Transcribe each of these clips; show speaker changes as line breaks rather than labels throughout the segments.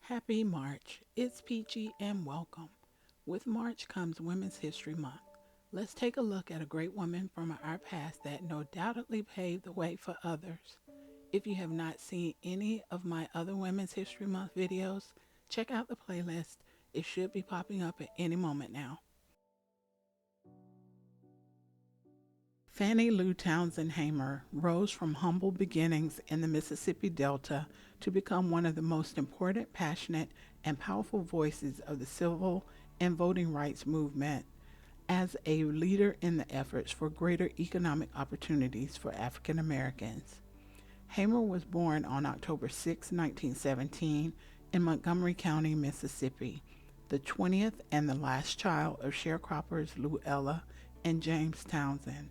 Happy March. It's Peachy and welcome. With March comes Women's History Month. Let's take a look at a great woman from our past that no doubtedly paved the way for others. If you have not seen any of my other Women's History Month videos, check out the playlist. It should be popping up at any moment now. Fannie Lou Hamer rose from humble beginnings in the Mississippi Delta to become one of the most important, passionate, and powerful voices of the civil and voting rights movement as a leader in the efforts for greater economic opportunities for African Americans. Hamer was born on October 6, 1917, in Montgomery County, Mississippi, the 20th and the last child of sharecroppers Luella and James Townsend.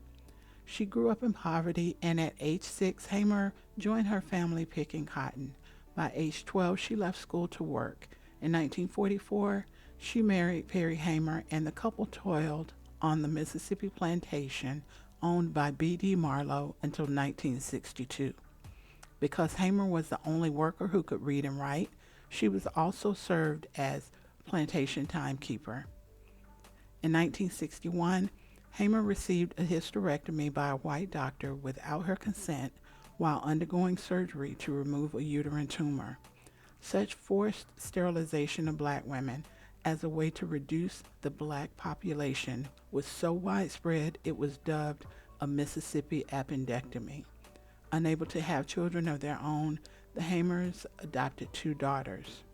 She grew up in poverty, and at age 6, Hamer joined her family picking cotton. By age 12, she left school to work. In 1944, she married Perry Hamer, and the couple toiled on the Mississippi plantation owned by B.D. Marlowe until 1962. Because Hamer was the only worker who could read and write, she was also served as plantation timekeeper. In 1961, Hamer received a hysterectomy by a white doctor without her consent while undergoing surgery to remove a uterine tumor. Such forced sterilization of black women as a way to reduce the black population was so widespread it was dubbed a Mississippi appendectomy. Unable to have children of their own, the Hamers adopted two daughters.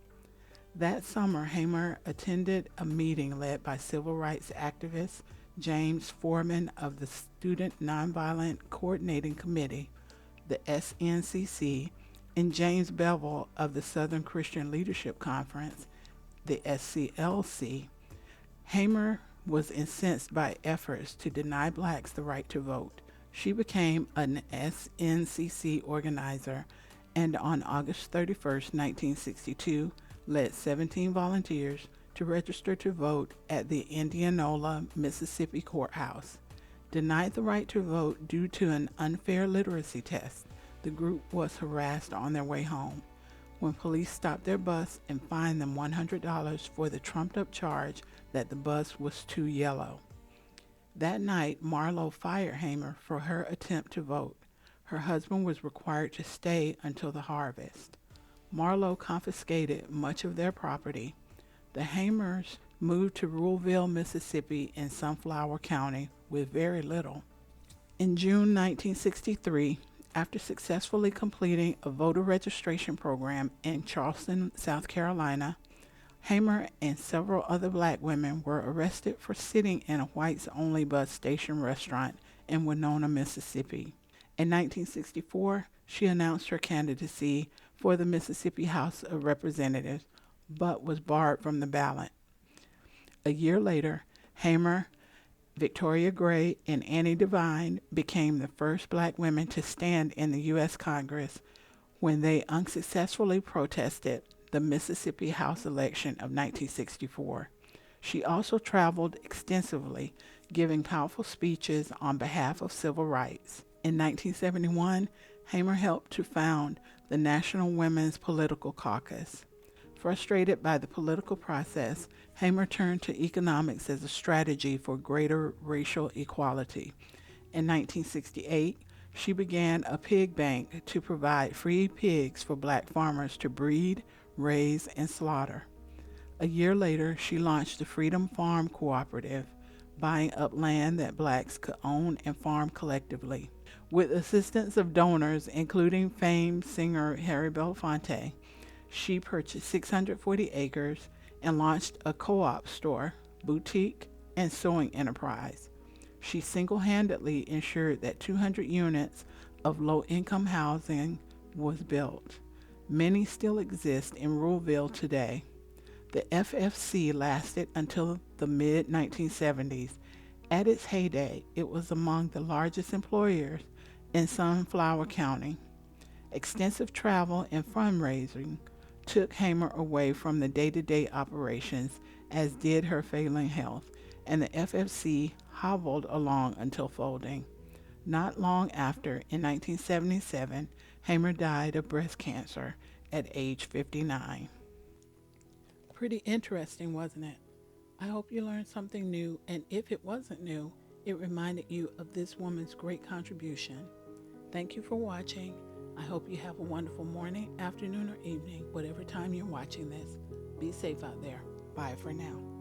That summer, Hamer attended a meeting led by civil rights activist James Foreman of the Student Nonviolent Coordinating Committee, the SNCC, and James Bevel of the Southern Christian Leadership Conference, the SCLC. Hamer was incensed by efforts to deny blacks the right to vote. She became an SNCC organizer and on August 31, 1962, led 17 volunteers to register to vote at the Indianola, Mississippi courthouse. Denied the right to vote due to an unfair literacy test, the group was harassed on their way home. When police stopped their bus and fined them $100 for the trumped-up charge that the bus was too yellow. That night, Marlowe fired Hamer for her attempt to vote. Her husband was required to stay until the harvest. Marlowe confiscated much of their property. The Hamers moved to Ruleville, Mississippi in Sunflower County with very little. In June 1963, after successfully completing a voter registration program in Charleston, South Carolina, Hamer and several other black women were arrested for sitting in a whites-only bus station restaurant in Winona, Mississippi. In 1964, she announced her candidacy for the Mississippi House of Representatives, but was barred from the ballot. A year later, Hamer, Victoria Gray, and Annie Devine became the first black women to stand in the U.S. Congress when they unsuccessfully protested the Mississippi House election of 1964. She also traveled extensively, giving powerful speeches on behalf of civil rights. In 1971, Hamer helped to found the National Women's Political Caucus. Frustrated by the political process, Hamer turned to economics as a strategy for greater racial equality. In 1968, she began a pig bank to provide free pigs for black farmers to breed, raise, and slaughter. A year later, she launched the Freedom Farm Cooperative, buying up land that blacks could own and farm collectively. With assistance of donors, including famed singer Harry Belafonte, she purchased 640 acres and launched a co-op store, boutique, and sewing enterprise. She single-handedly ensured that 200 units of low-income housing was built. Many still exist in Ruleville today. The FFC lasted until the mid-1970s. At its heyday, it was among the largest employers in Sunflower County. Extensive travel and fundraising took Hamer away from the day-to-day operations, as did her failing health, and the FFC hobbled along until folding. Not long after, in 1977, Hamer died of breast cancer at age 59. Pretty interesting, wasn't it? I hope you learned something new, and if it wasn't new, it reminded you of this woman's great contribution. Thank you for watching. I hope you have a wonderful morning, afternoon, or evening, whatever time you're watching this. Be safe out there. Bye for now.